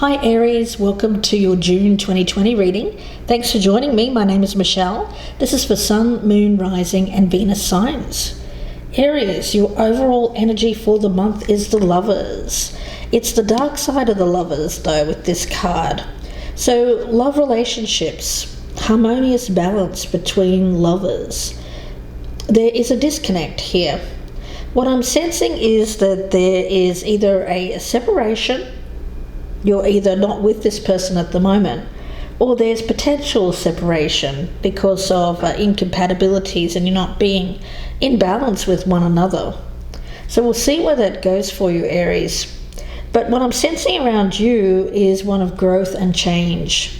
Hi Aries, welcome to your June 2020 reading. Thanks for joining me. My name is Michelle. This is for Sun, Moon, Rising and Venus signs. Aries, your overall energy for the month is the Lovers. It's the dark side of the Lovers though with this card. So love relationships, harmonious balance between lovers. There is a disconnect here. What I'm sensing is that there is either a separation. You're either not with this person at the moment, or there's potential separation because of incompatibilities and you're not being in balance with one another. So we'll see where that goes for you, Aries. But what I'm sensing around you is one of growth and change.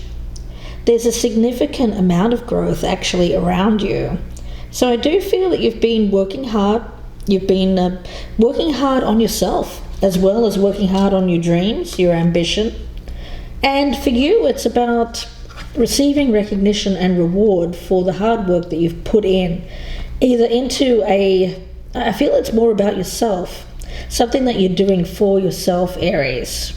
There's a significant amount of growth actually around you. So I do feel that you've been working hard. You've been working hard on yourself, as well as working hard on your dreams, your ambition. And for you, it's about receiving recognition and reward for the hard work that you've put in, either into I feel it's more about yourself, something that you're doing for yourself, Aries.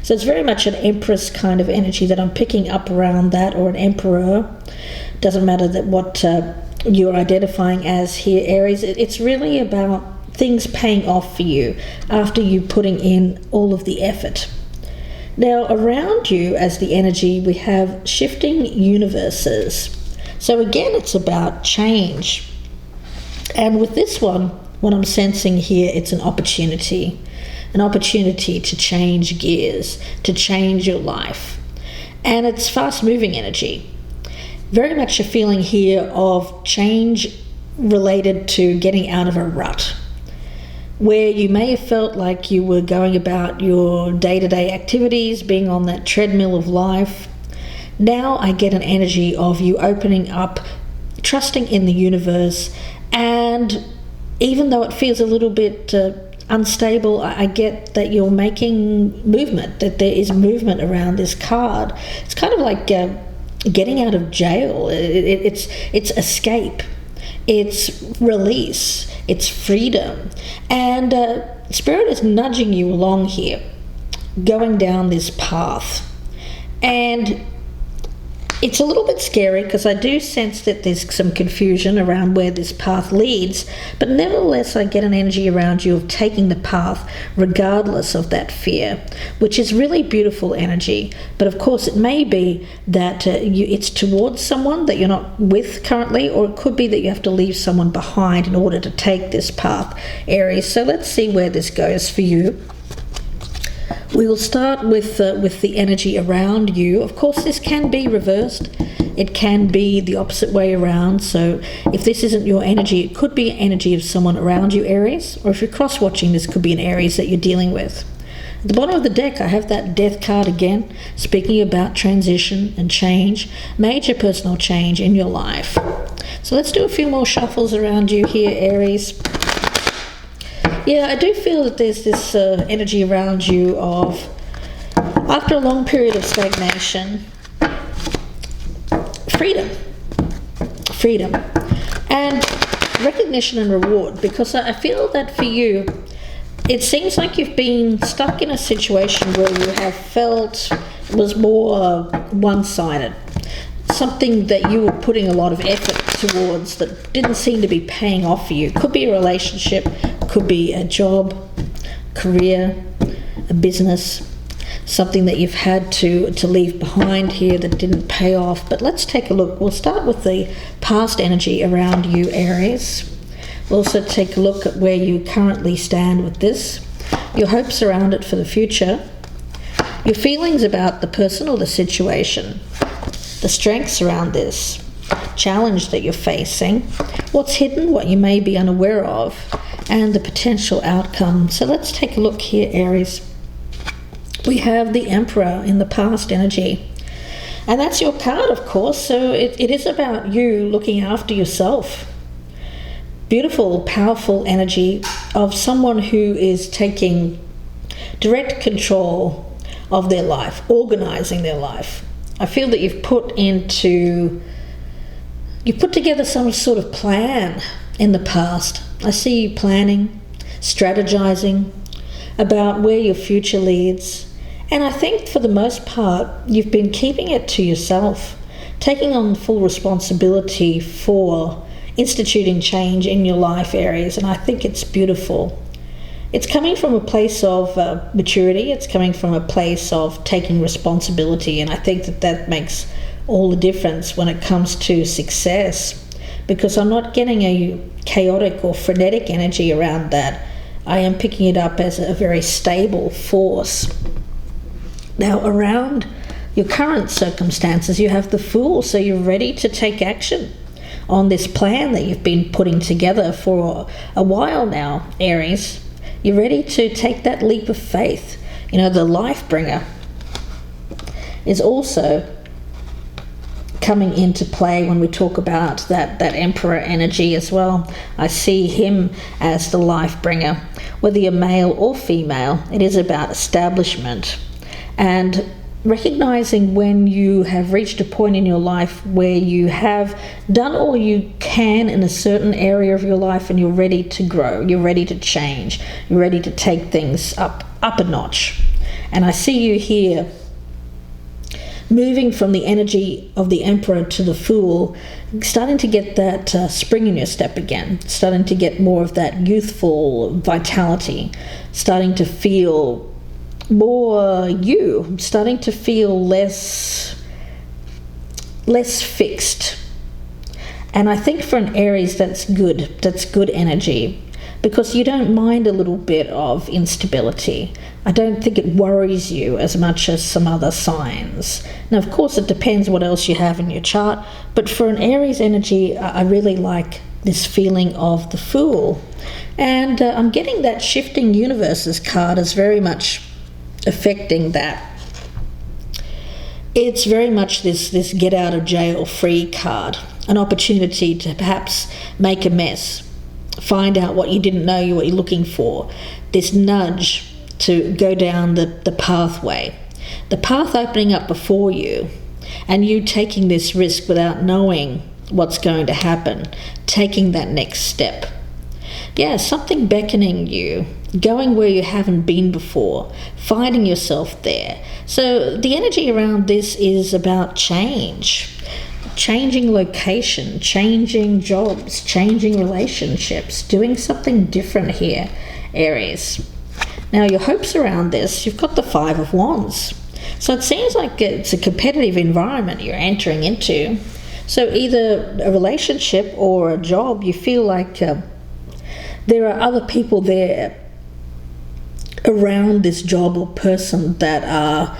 So it's very much an Empress kind of energy that I'm picking up around that, or an Emperor. Doesn't matter that what you're identifying as here, Aries. It's really about things paying off for you after you putting in all of the effort. Now around you as the energy, we have shifting universes. So again, it's about change. And with this one, what I'm sensing here, it's an opportunity to change gears, to change your life. And it's fast moving energy. Very much a feeling here of change related to getting out of a rut, where you may have felt like you were going about your day-to-day activities, being on that treadmill of life. Now I get an energy of you opening up, trusting in the universe, and even though it feels a little bit unstable, I get that you're making movement, that there is movement around this card. It's kind of like getting out of jail. It's escape. It's release, it's freedom. And Spirit is nudging you along here, going down this path. And it's a little bit scary because I do sense that there's some confusion around where this path leads, but nevertheless I get an energy around you of taking the path regardless of that fear, which is really beautiful energy. But of course it may be that it's towards someone that you're not with currently, or it could be that you have to leave someone behind in order to take this path, Aries. So let's see where this goes for you. We will start with the energy around you. Of course, this can be reversed. It can be the opposite way around. So if this isn't your energy, it could be energy of someone around you, Aries. Or if you're cross-watching, this could be an Aries that you're dealing with. At the bottom of the deck, I have that Death card again, speaking about transition and change, major personal change in your life. So let's do a few more shuffles around you here, Aries. Yeah, I do feel that there's this energy around you of, after a long period of stagnation, freedom, and recognition and reward. Because I feel that for you, it seems like you've been stuck in a situation where you have felt it was more one-sided. Something that you were putting a lot of effort towards that didn't seem to be paying off for you. Could be a relationship, could be a job, career, a business, something that you've had to leave behind here that didn't pay off. But let's take a look. We'll start with the past energy around you, Aries. We'll also take a look at where you currently stand with this, your hopes around it for the future, your feelings about the person or the situation, the strengths around this, challenge that you're facing, what's hidden, what you may be unaware of, and the potential outcome. So let's take a look here, Aries. We have the Emperor in the past energy. And that's your card, of course, so it is about you looking after yourself. Beautiful, powerful energy of someone who is taking direct control of their life, organizing their life. I feel that you've put together some sort of plan in the past. I see you planning, strategizing about where your future leads, And I think for the most part, you've been keeping it to yourself, taking on full responsibility for instituting change in your life, Aries, and I think it's beautiful. It's coming from a place of maturity. It's coming from a place of taking responsibility, and I think that makes all the difference when it comes to success, because I'm not getting a chaotic or frenetic energy around that. I am picking it up as a very stable force. Now, around your current circumstances, you have the Fool, so you're ready to take action on this plan that you've been putting together for a while now, Aries. You're ready to take that leap of faith. You know, the life bringer is also coming into play when we talk about that Emperor energy as well. I see him as the life bringer. Whether you're male or female, it is about establishment and recognizing when you have reached a point in your life where you have done all you can in a certain area of your life and you're ready to grow, you're ready to change, you're ready to take things up a notch. And I see you here moving from the energy of the Emperor to the Fool, starting to get that spring in your step again, starting to get more of that youthful vitality, starting to feel more you, starting to feel less fixed. And I think for an Aries, that's good energy, because you don't mind a little bit of instability. I don't think it worries you as much as some other signs. Now, of course, it depends what else you have in your chart, but for an Aries energy, I really like this feeling of the Fool. And I'm getting that Shifting Universes card as very much affecting that. It's very much this get out of jail free card, an opportunity to perhaps make a mess, find out what you didn't know what you're looking for, this nudge to go down the pathway, the path opening up before you, and you taking this risk without knowing what's going to happen, taking that next step. Yeah, something beckoning you, going where you haven't been before, finding yourself there. So the energy around this is about change, changing location, changing jobs, changing relationships, doing something different here, Aries. Now, your hopes around this, you've got the Five of Wands. So it seems like it's a competitive environment you're entering into. So either a relationship or a job, you feel like there are other people there around this job or person that are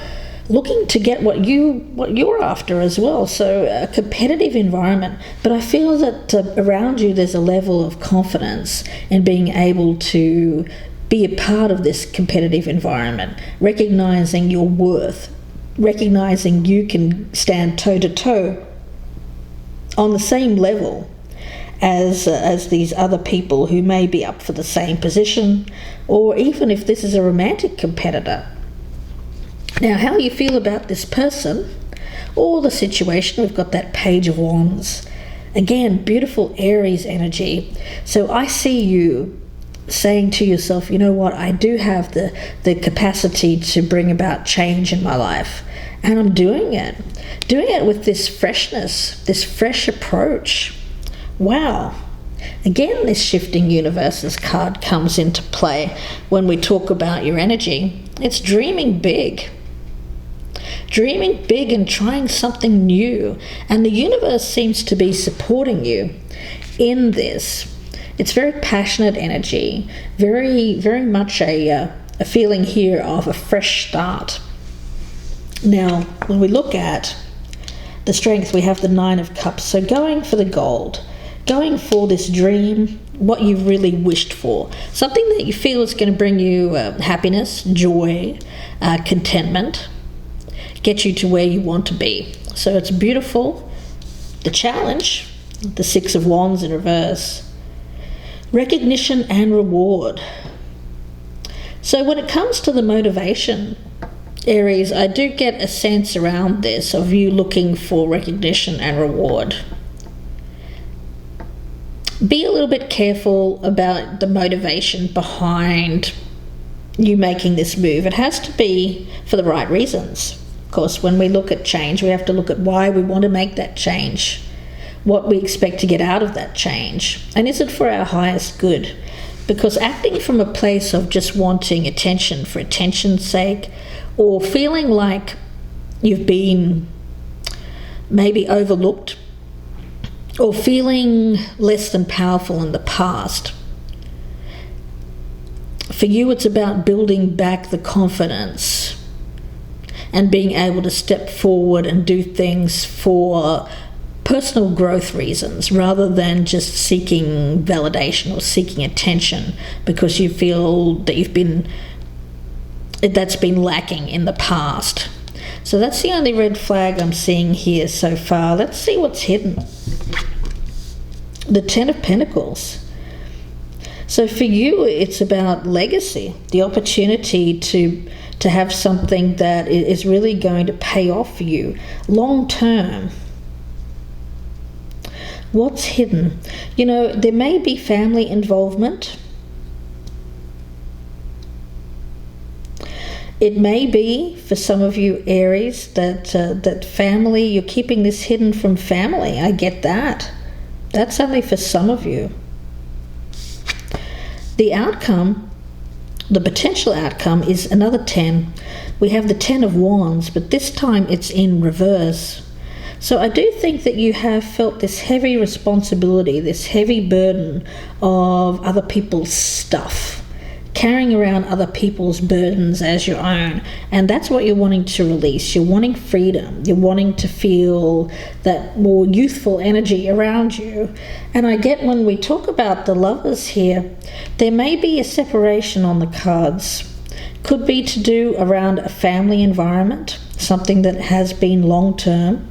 looking to get what you're after as well. So a competitive environment, but I feel that around you there's a level of confidence in being able to be a part of this competitive environment, recognizing your worth, recognizing you can stand toe to toe on the same level as these other people who may be up for the same position, or even if this is a romantic competitor. Now, how you feel about this person or the situation, we've got that Page of Wands. Again, beautiful Aries energy. So I see you saying to yourself, you know what, I do have the capacity to bring about change in my life, and I'm doing it with this freshness, this fresh approach. Wow. Again, this Shifting Universes card comes into play when we talk about your energy. It's dreaming big and trying something new, and the universe seems to be supporting you in this. It's very passionate energy, very, very much a feeling here of a fresh start. Now, when we look at the strength, we have the Nine of Cups. So going for the gold, going for this dream, what you've really wished for, something that you feel is going to bring you happiness, joy, contentment, get you to where you want to be. So it's beautiful. The challenge, the Six of Wands in reverse. Recognition and reward. So when it comes to the motivation, Aries, I do get a sense around this of you looking for recognition and reward. Be a little bit careful about the motivation behind you making this move. It has to be for the right reasons. Of course, when we look at change, we have to look at why we want to make that change, what we expect to get out of that change, and is it for our highest good? Because acting from a place of just wanting attention for attention's sake, or feeling like you've been maybe overlooked, or feeling less than powerful in the past, for you it's about building back the confidence and being able to step forward and do things for personal growth reasons rather than just seeking validation or seeking attention because you feel that that's been lacking in the past. So that's the only red flag I'm seeing here so far. Let's see what's hidden. The Ten of Pentacles. So for you, it's about legacy, the opportunity to have something that is really going to pay off for you long term. What's hidden? You know, there may be family involvement. It may be, for some of you Aries, that family, you're keeping this hidden from family. I get that. That's only for some of you. The outcome, the potential outcome, is another 10. We have the 10 of Wands, but this time it's in reverse. So I do think that you have felt this heavy responsibility, this heavy burden of other people's stuff, carrying around other people's burdens as your own, and that's what you're wanting to release. You're wanting freedom. You're wanting to feel that more youthful energy around you. And I get, when we talk about the Lovers here, there may be a separation on the cards. Could be to do around a family environment, something that has been long term.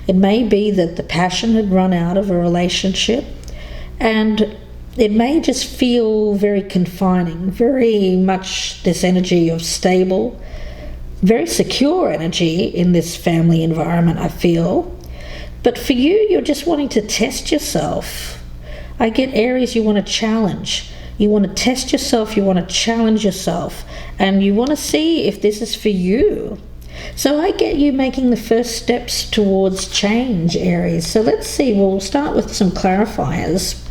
It may be that the passion had run out of a relationship, and it may just feel very confining, very much this energy of stable, very secure energy in this family environment, I feel. But for you, you're just wanting to test yourself. I get Aries, you want to challenge. You want to test yourself, you want to challenge yourself, and you want to see if this is for you. So I get you making the first steps towards change, Aries. So let's see, we'll start with some clarifiers.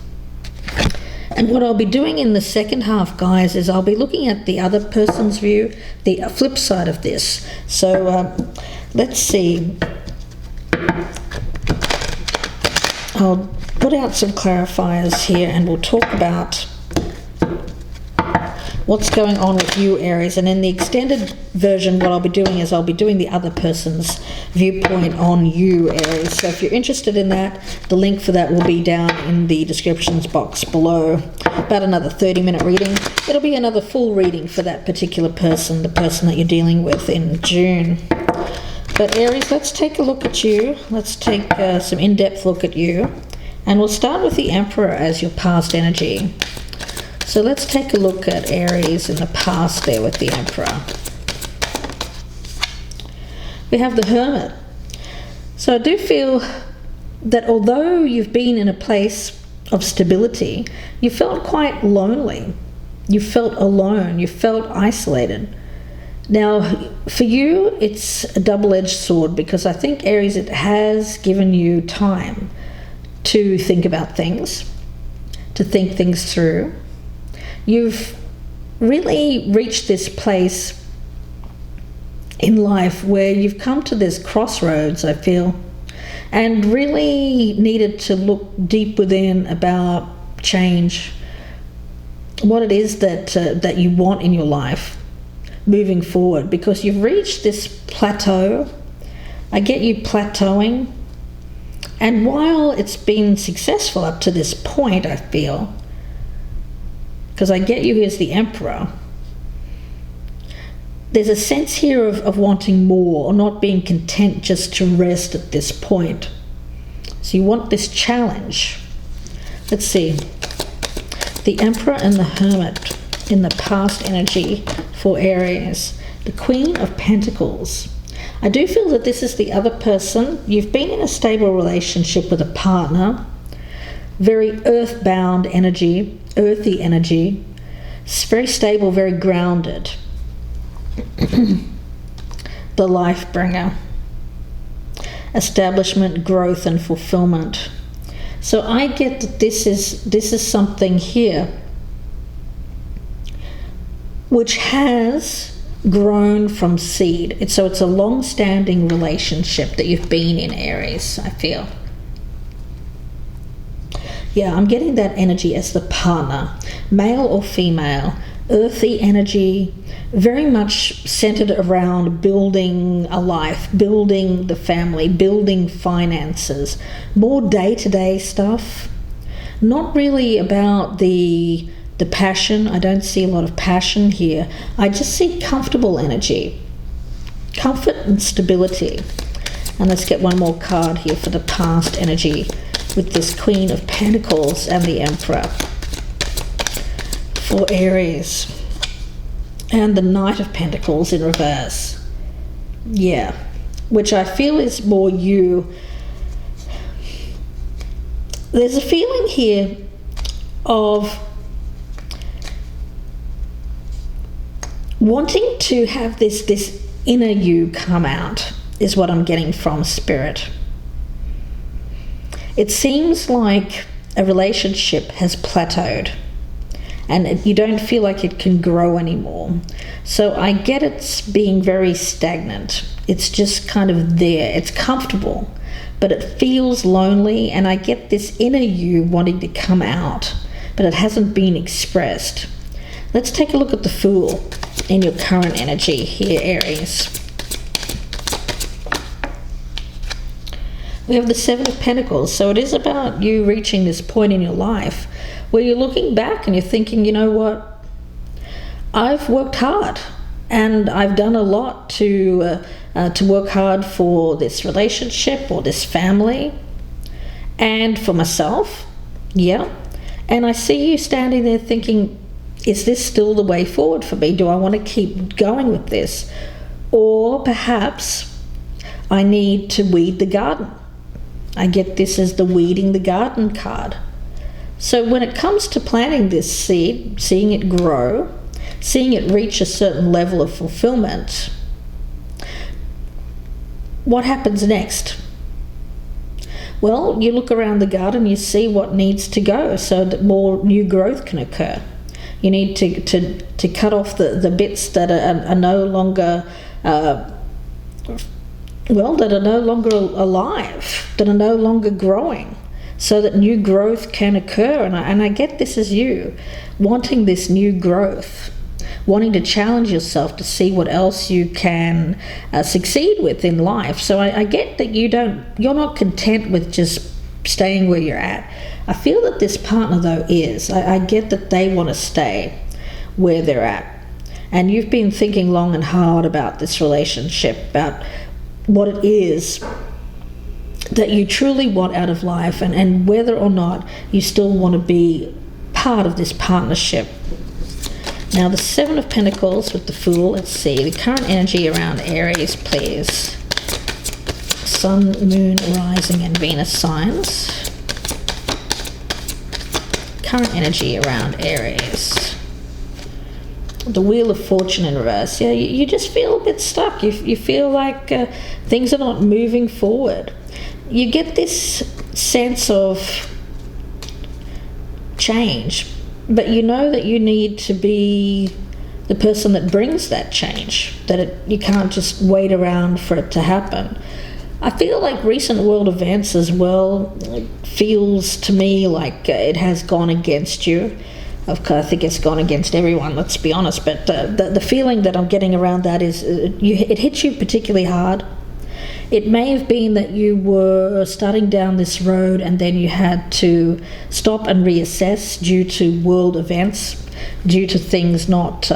And what I'll be doing in the second half, guys, is I'll be looking at the other person's view, the flip side of this. So let's see. I'll put out some clarifiers here and we'll talk about what's going on with you, Aries. And in the extended version, what I'll be doing is I'll be doing the other person's viewpoint on you, Aries. So if you're interested in that, the link for that will be down in the descriptions box below. About another 30-minute reading. It'll be another full reading for that particular person, the person that you're dealing with in June. But Aries, let's take a look at you. Let's take some in-depth look at you. And we'll start with the Emperor as your past energy. So let's take a look at Aries in the past there with the Emperor. We have the Hermit. So I do feel that although you've been in a place of stability, you felt quite lonely. You felt alone. You felt isolated. Now, for you, it's a double-edged sword, because I think, Aries, it has given you time to think about things, to think things through. You've really reached this place in life where you've come to this crossroads, I feel, and really needed to look deep within about change, what it is that you want in your life moving forward, because you've reached this plateau. I get you plateauing, and while it's been successful up to this point, I feel, because I get you as the Emperor, there's a sense here of wanting more, or not being content just to rest at this point. So you want this challenge. Let's see. The Emperor and the Hermit in the past energy for Aries. The Queen of Pentacles. I do feel that this is the other person. You've been in a stable relationship with a partner. Very earthbound energy, earthy energy. It's very stable, very grounded. The life bringer. Establishment, growth and fulfillment. So I get that this is something here which has grown from seed. So it's a long-standing relationship that you've been in, Aries, I feel. Yeah, I'm getting that energy as the partner, male or female, earthy energy, very much centered around building a life, building the family, building finances, more day-to-day stuff. Not really about the passion. I don't see a lot of passion here. I just see comfortable energy, comfort and stability. And let's get one more card here for the past energy with this Queen of Pentacles and the Emperor for Aries. And the Knight of Pentacles in reverse. Yeah, which I feel is more you. There's a feeling here of wanting to have this inner you come out, is what I'm getting from Spirit. It seems like a relationship has plateaued and you don't feel like it can grow anymore. So I get it's being very stagnant. It's just kind of there. It's comfortable, but it feels lonely, and I get this inner you wanting to come out, but it hasn't been expressed. Let's take a look at the Fool in your current energy here, Aries. We have the Seven of Pentacles, so it is about you reaching this point in your life where you're looking back and you're thinking, you know what, I've worked hard and I've done a lot to work hard for this relationship or this family and for myself, yeah. And I see you standing there thinking, is this still the way forward for me? Do I want to keep going with this? Or perhaps I need to weed the garden. I get this as the weeding the garden card. So when it comes to planting this seed, seeing it grow, seeing it reach a certain level of fulfillment, what happens next? Well, you look around the garden, you see what needs to go so that more new growth can occur. You need to cut off the bits that are no longer that are no longer alive, that are no longer growing, so that new growth can occur. And I get this as you wanting this new growth, wanting to challenge yourself to see what else you can succeed with in life. So I get that you're not content with just staying where you're at. I feel that this partner, though, is. I get that they want to stay where they're at. And you've been thinking long and hard about this relationship, about what it is that you truly want out of life, and whether or not you still want to be part of this partnership. Now, the Seven of Pentacles with the Fool. Let's see the current energy around Aries, please. Sun, Moon, Rising and Venus signs. Current energy around Aries. The Wheel of Fortune in reverse. Yeah, you just feel a bit stuck. You feel like things are not moving forward. You get this sense of change, but you know that you need to be the person that brings that change, that you can't just wait around for it to happen. I feel like recent world events as well, it feels to me like it has gone against you. Of course, I think it's gone against everyone, let's be honest, but the feeling that I'm getting around that is it hits you particularly hard. It may have been that you were starting down this road and then you had to stop and reassess due to world events, due to things not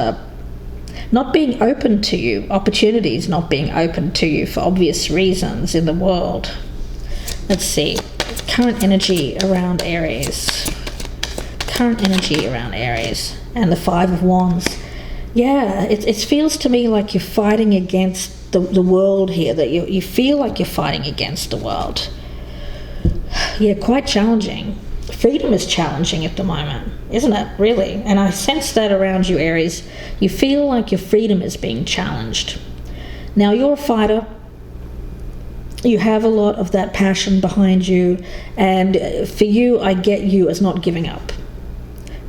being open to you, opportunities not being open to you for obvious reasons in the world. Let's see, current energy around Aries. Current energy around Aries and the Five of Wands. Yeah, it feels to me like you're fighting against the world here, that you feel like you're fighting against the world. Yeah, quite challenging. freedom is challenging at the moment, isn't it? Really. And I sense that around you, Aries. You feel like your freedom is being challenged. Now, you're a fighter. You have a lot of that passion behind you. And for you, I get you as not giving up.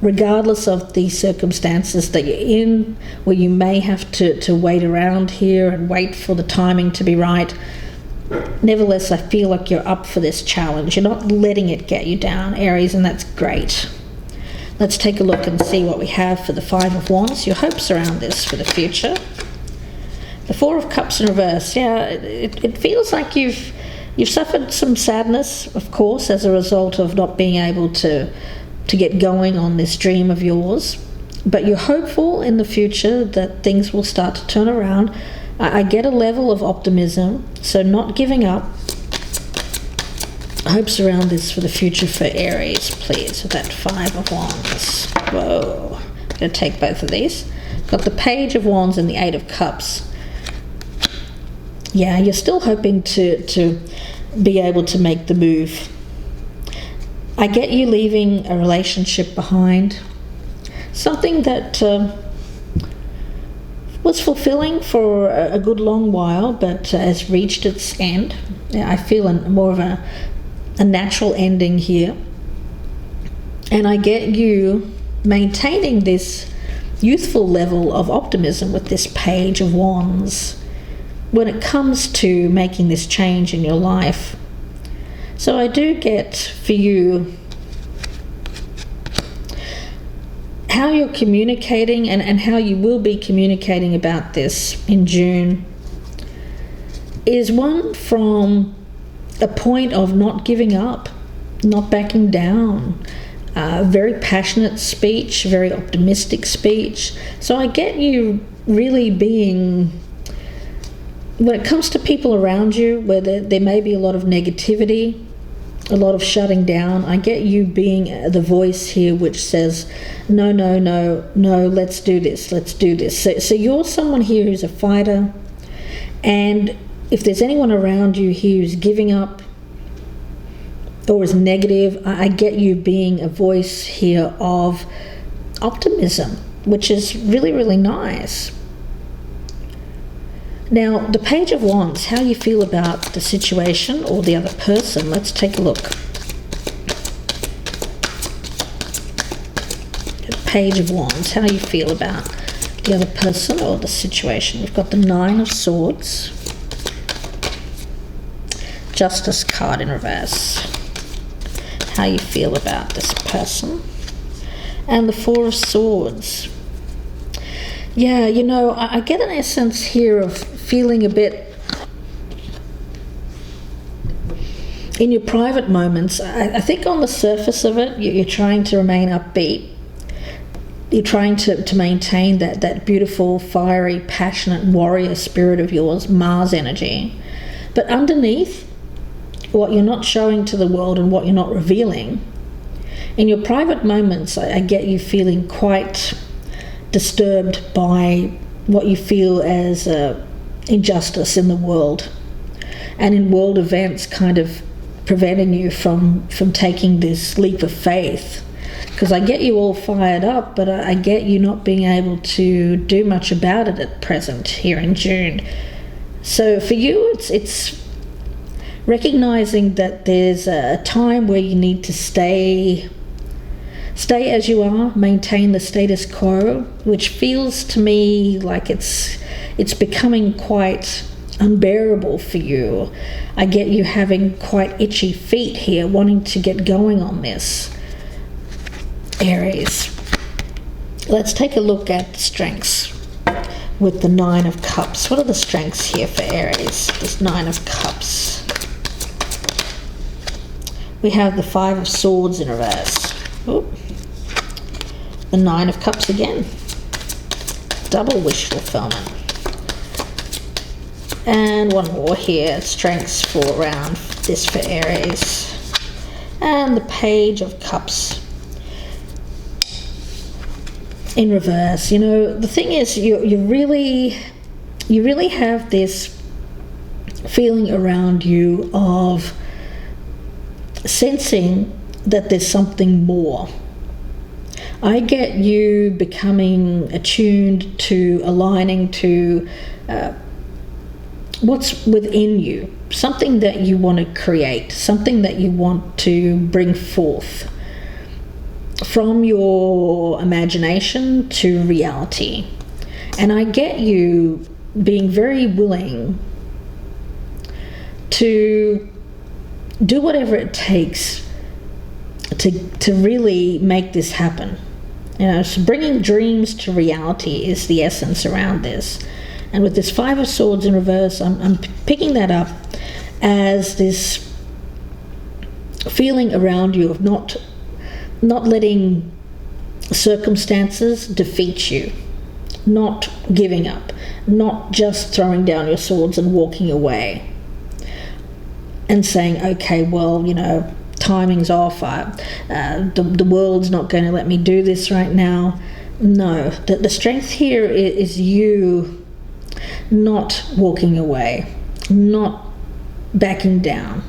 Regardless of the circumstances that you're in, where you may have to wait around here and wait for the timing to be right. Nevertheless, I feel like you're up for this challenge. You're not letting it get you down, Aries, and that's great. Let's take a look and see what we have for the Five of Wands, your hopes around this for the future. The Four of Cups in reverse. Yeah, it feels like you've suffered some sadness, of course, as a result of not being able to get going on this dream of yours. But you're hopeful in the future that things will start to turn around. I get a level of optimism, so not giving up. Hopes around this for the future for Aries, please, with that Five of Wands. Whoa. I'm going to take both of these. Got the Page of Wands and the Eight of Cups. Yeah, you're still hoping to be able to make the move. I get you leaving a relationship behind. Something that was fulfilling for a good long while, but has reached its end. Yeah, I feel more of a natural ending here. And I get you maintaining this youthful level of optimism with this Page of Wands when it comes to making this change in your life. So I do get for you how you're communicating and how you will be communicating about this in June is one from a point of not giving up, not backing down. Very passionate speech, very optimistic speech. So I get you really being, when it comes to people around you where there may be a lot of negativity, a lot of shutting down, I get you being the voice here which says, no, let's do this. So you're someone here who's a fighter, and if there's anyone around you here who's giving up or is negative, I get you being a voice here of optimism, which is really, really nice. Now, the Page of Wands, how you feel about the situation or the other person. Let's take a look. The Page of Wands, how you feel about the other person or the situation. We've got the Nine of Swords. Justice card in reverse. How you feel about this person. And the Four of Swords. Yeah, you know, I get an essence here of feeling a bit, in your private moments, I think on the surface of it, you're trying to remain upbeat. You're trying to maintain that beautiful, fiery, passionate warrior spirit of yours, Mars energy. But underneath, what you're not showing to the world and what you're not revealing, in your private moments, I get you feeling quite disturbed by what you feel as injustice in the world and in world events kind of preventing you from taking this leap of faith. Because I get you all fired up, but I get you not being able to do much about it at present here in June. So for you, it's recognizing that there's a time where you need to stay as you are, maintain the status quo, which feels to me like it's becoming quite unbearable for you. I get you having quite itchy feet here, wanting to get going on this, Aries. Let's take a look at the strengths with the Nine of Cups. What are the strengths here for Aries? This Nine of Cups. We have the Five of Swords in reverse. Ooh. The Nine of Cups again. Double wish fulfillment. And one more here. Strengths for around this for Aries. And the Page of Cups in reverse. You know, the thing is, you really have this feeling around you of sensing that there's something more. I get you becoming attuned to aligning to what's within you, something that you want to create, something that you want to bring forth from your imagination to reality. And I get you being very willing to do whatever it takes to really make this happen. So bringing dreams to reality is the essence around this. And with this Five of Swords in reverse, I'm picking that up as this feeling around you of not letting circumstances defeat you, not giving up, not just throwing down your swords and walking away and saying, okay, well, timing's off, the world's not going to let me do this right now. No, the strength here is you not walking away, not backing down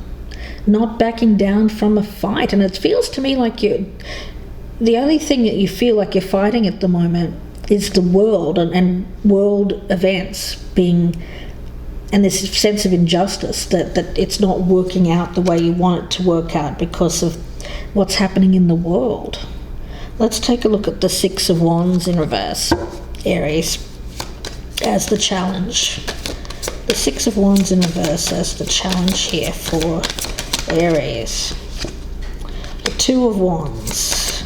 from a fight. And it feels to me like the only thing that you feel like you're fighting at the moment is the world and world events being, and this sense of injustice that it's not working out the way you want it to work out because of what's happening in the world. Let's take a look at the Six of Wands in reverse, Aries, as the challenge. The Six of Wands in reverse as the challenge here for Aries. The Two of Wands.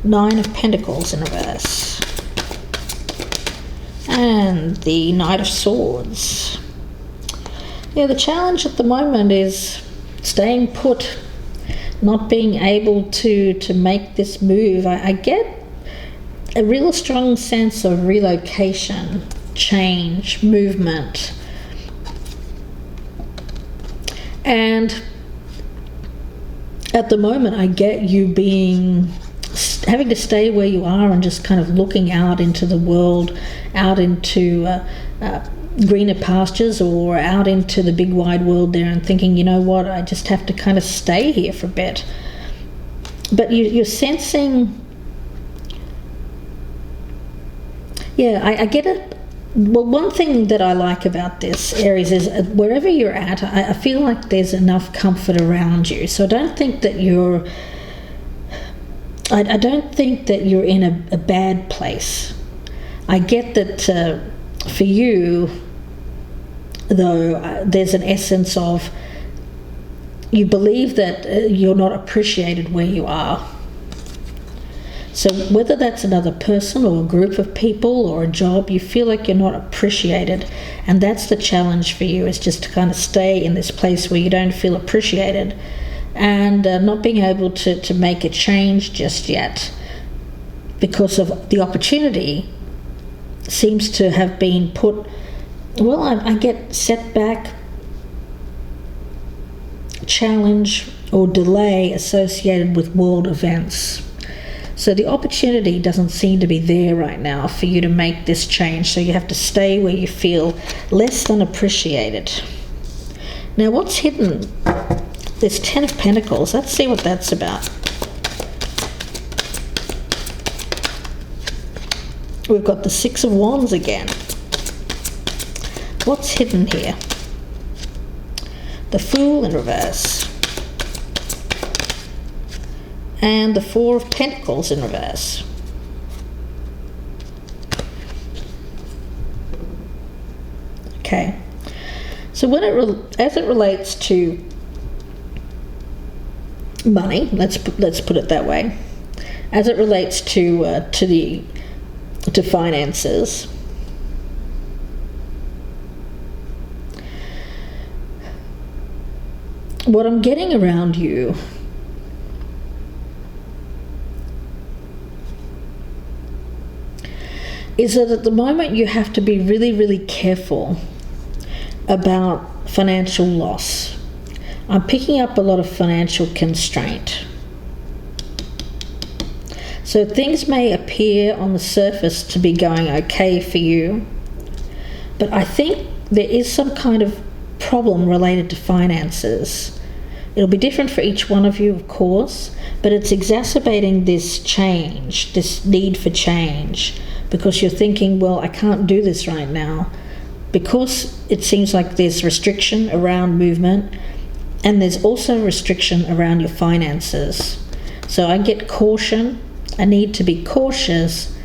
Nine of Pentacles in reverse. And the Knight of Swords. Yeah, the challenge at the moment is staying put, not being able to make this move. I get a real strong sense of relocation, change, movement. And at the moment, I get you having to stay where you are and just kind of looking out into the world, out into greener pastures, or out into the big wide world there, and thinking, you know what, I just have to kind of stay here for a bit. But you're sensing, I get it. Well, one thing that I like about this, Aries, is wherever you're at, I feel like there's enough comfort around you. So I don't think that you're in a bad place. I get that for you, though, there's an essence of you believe that you're not appreciated where you are. So whether that's another person or a group of people or a job, you feel like you're not appreciated. And that's the challenge for you, is just to kind of stay in this place where you don't feel appreciated, and not being able to make a change just yet because of the opportunity seems to have been put, well, I get setback, challenge, or delay associated with world events. So the opportunity doesn't seem to be there right now for you to make this change. So you have to stay where you feel less than appreciated. Now, what's hidden? There's 10 of Pentacles. Let's see what that's about. We've got the Six of Wands again. What's hidden here? The Fool in reverse. And the Four of Pentacles in reverse. Okay. So as it relates to money, let's put it that way. As it relates to finances, what I'm getting around you is that at the moment you have to be really, really careful about financial loss. I'm picking up a lot of financial constraint. So things may appear on the surface to be going okay for you, but I think there is some kind of problem related to finances It'll be different for each one of you, of course, but it's exacerbating this change, this need for change, because you're thinking, well, I can't do this right now, because it seems like there's restriction around movement, and there's also restriction around your finances. So I get caution. I need to be cautious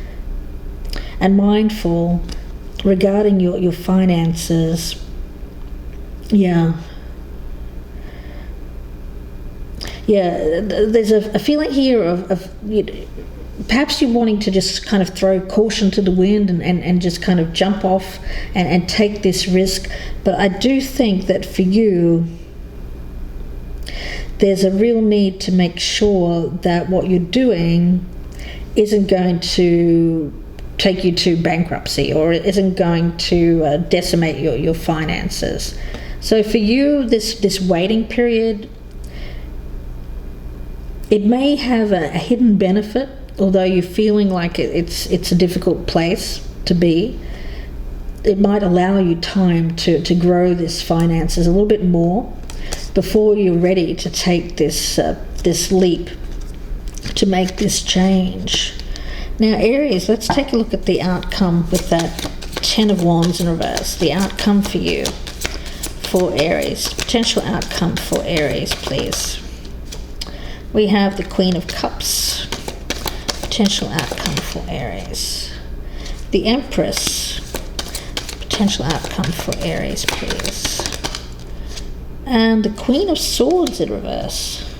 and mindful regarding your finances. Yeah, there's a feeling here of perhaps you're wanting to just kind of throw caution to the wind and just kind of jump off and take this risk. But I do think that for you, there's a real need to make sure that what you're doing isn't going to take you to bankruptcy, or it isn't going to decimate your finances. So for you, this waiting period, it may have a hidden benefit, although you're feeling like it's a difficult place to be. It might allow you time to grow this finances a little bit more before you're ready to take this leap, to make this change. Now, Aries, let's take a look at the outcome with that Ten of Wands in reverse. The outcome for you, for Aries. Potential outcome for Aries, please. We have the Queen of Cups. Potential outcome for Aries. The Empress. Potential outcome for Aries, please. And the Queen of Swords in reverse.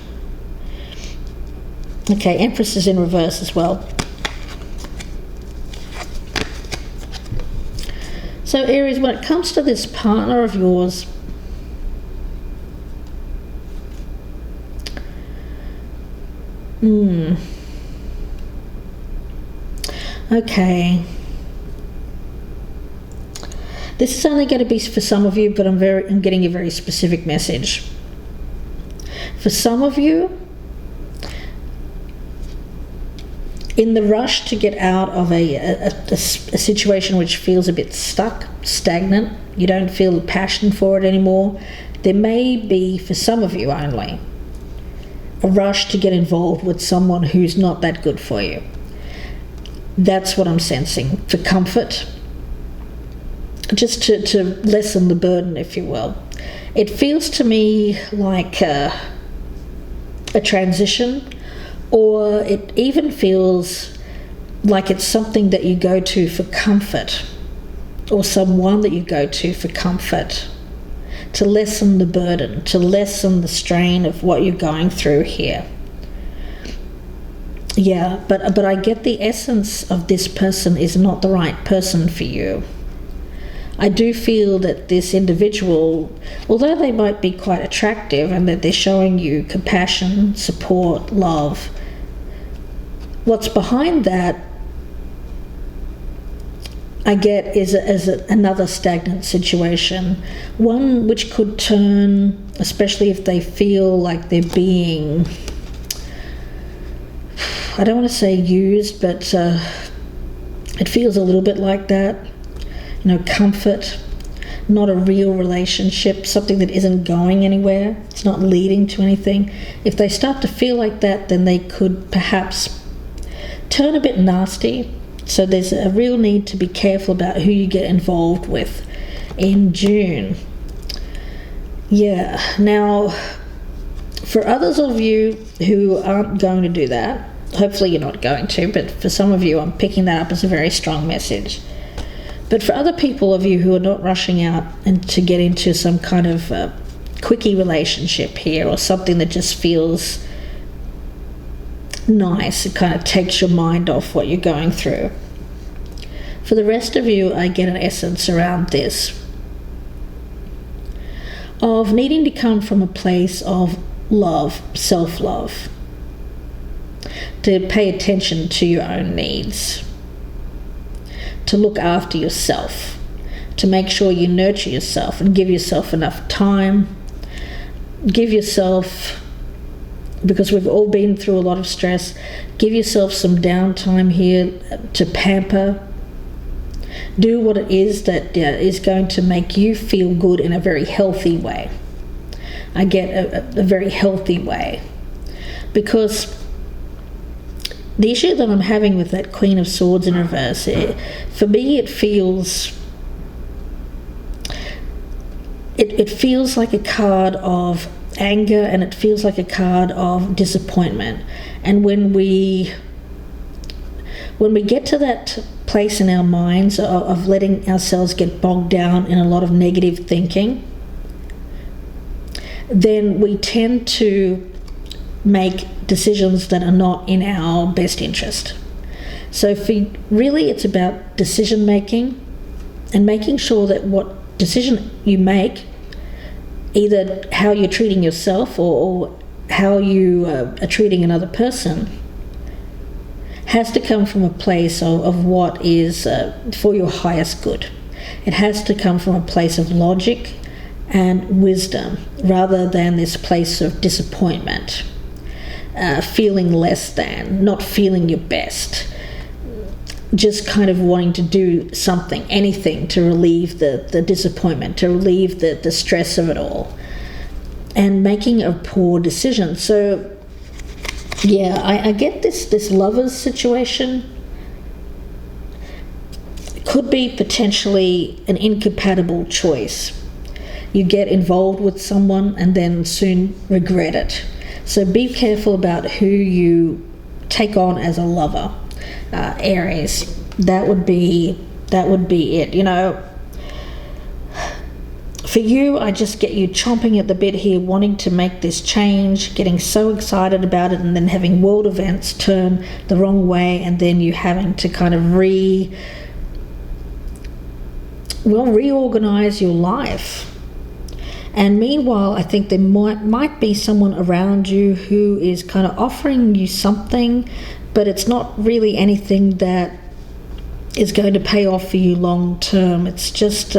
Okay, Empress is in reverse as well. So Aries, when it comes to this partner of yours, okay, this is only going to be for some of you, but I'm getting a very specific message. For some of you, in the rush to get out of a situation which feels a bit stuck, stagnant, you don't feel the passion for it anymore, there may be, for some of you only, a rush to get involved with someone who's not that good for you. That's what I'm sensing. For comfort, just to lessen the burden, if you will. It feels to me like a transition, or it even feels like it's something that you go to for comfort, or someone that you go to for comfort, to lessen the burden, to lessen the strain of what you're going through here. Yeah, but I get the essence of this person is not the right person for you. I do feel that this individual, although they might be quite attractive and that they're showing you compassion, support, love, what's behind that, I get, is another stagnant situation. One which could turn, especially if they feel like they're being, I don't want to say used, but it feels a little bit like that. Comfort, not a real relationship, something that isn't going anywhere, it's not leading to anything. If they start to feel like that, then they could perhaps turn a bit nasty. So there's a real need to be careful about who you get involved with in June. Yeah, now for others of you who aren't going to do that, hopefully you're not going to, but for some of you I'm picking that up as a very strong message. But for other people of you who are not rushing out and to get into some kind of quickie relationship here, or something that just feels nice, it kind of takes your mind off what you're going through. For the rest of you, I get an essence around this of needing to come from a place of love, self-love, to pay attention to your own needs, to look after yourself, to make sure you nurture yourself and give yourself enough time. Give yourself, because we've all been through a lot of stress, give yourself some downtime here to pamper. Do what it is that is going to make you feel good in a very healthy way. I get a very healthy way. Because the issue that I'm having with that Queen of Swords in reverse, for me it feels like a card of anger, and it feels like a card of disappointment. And when we get to that place in our minds of letting ourselves get bogged down in a lot of negative thinking, then we tend to make decisions that are not in our best interest. So really it's about decision making, and making sure that what decision you make, either how you're treating yourself or how you are treating another person, has to come from a place of what is for your highest good. It has to come from a place of logic and wisdom, rather than this place of disappointment, feeling less than, not feeling your best, just kind of wanting to do something, anything to relieve the disappointment, to relieve the stress of it all, and making a poor decision. So yeah, I get this lover's situation. It could be potentially an incompatible choice. You get involved with someone and then soon regret it. So be careful about who you take on as a lover, Aries. That would be it. You know, for you, I just get you chomping at the bit here, wanting to make this change, getting so excited about it, and then having world events turn the wrong way, and then you having to kind of reorganize your life. And meanwhile, I think there might be someone around you who is kind of offering you something, but it's not really anything that is going to pay off for you long term. It's just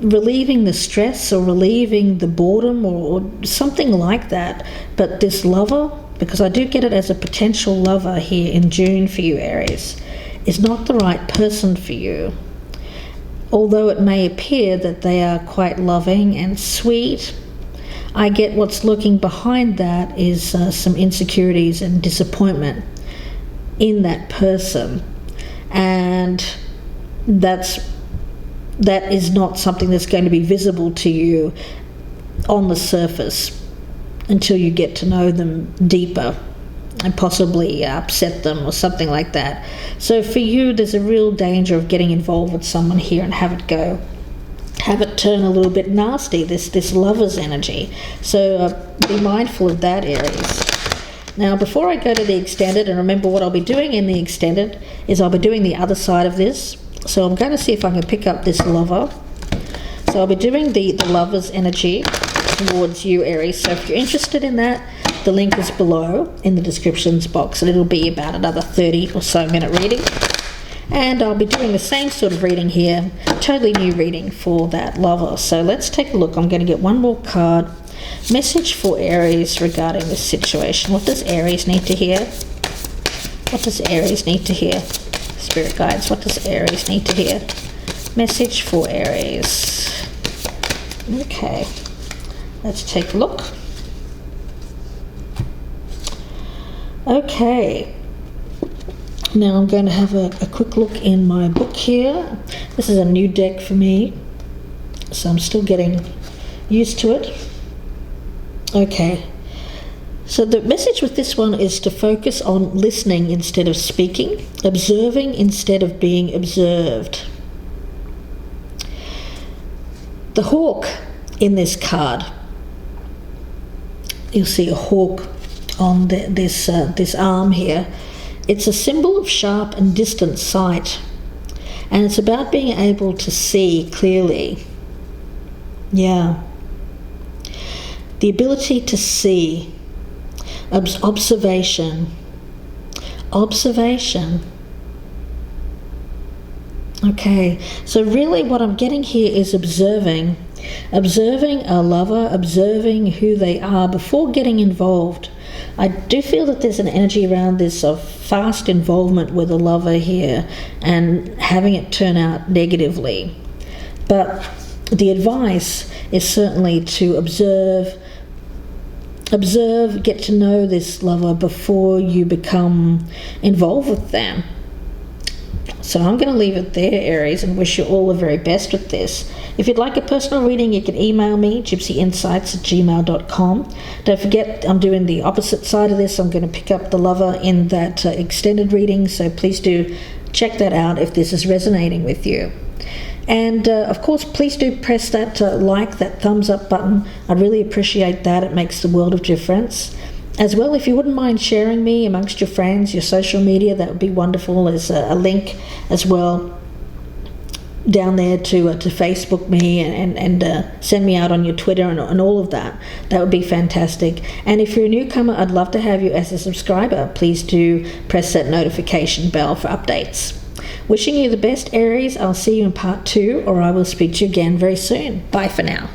relieving the stress or relieving the boredom or something like that. But this lover, because I do get it as a potential lover here in June for you, Aries, is not the right person for you. Although it may appear that they are quite loving and sweet, I get what's lurking behind that is some insecurities and disappointment in that person. And that is not something that's going to be visible to you on the surface until you get to know them deeper and possibly upset them or something like that. So for you, there's a real danger of getting involved with someone here and have it turn a little bit nasty, this lover's energy. So be mindful of that, Aries. Now, before I go to the extended, and remember what I'll be doing in the extended is I'll be doing the other side of this. So I'm going to see if I can pick up this lover. So I'll be doing the lover's energy towards you, Aries. So if you're interested in that, the link is below in the descriptions box, and it'll be about another 30 or so minute reading. And I'll be doing the same sort of reading here, totally new reading for that lover. So let's take a look. I'm going to get one more card. Message for Aries regarding this situation. What does Aries need to hear? What does Aries need to hear? Spirit guides, what does Aries need to hear? Message for Aries. Okay, let's take a look. Okay, now I'm going to have a quick look in my book here. This is a new deck for me, so I'm still getting used to it. Okay, so the message with this one is to focus on listening instead of speaking, observing instead of being observed. The hawk in this card, you'll see a hawk on this arm here. It's a symbol of sharp and distant sight, and it's about being able to see clearly. Yeah. The ability to see, observation. Okay, so really what I'm getting here is observing a lover, observing who they are before getting involved. I do feel that there's an energy around this of fast involvement with a lover here and having it turn out negatively. But the advice is certainly to observe, get to know this lover before you become involved with them. So I'm going to leave it there, Aries, and wish you all the very best with this. If you'd like a personal reading, you can email me, gypsyinsights@gmail.com. Don't forget, I'm doing the opposite side of this. I'm going to pick up the lover in that extended reading, so please do check that out if this is resonating with you. And of course, please do press that that thumbs up button. I'd really appreciate that. It makes the world of difference. As well, if you wouldn't mind sharing me amongst your friends, your social media, that would be wonderful. There's a link as well down there to Facebook me and send me out on your Twitter and all of that. That would be fantastic. And if you're a newcomer, I'd love to have you as a subscriber. Please do press that notification bell for updates. Wishing you the best, Aries. I'll see you in part 2, or I will speak to you again very soon. Bye for now.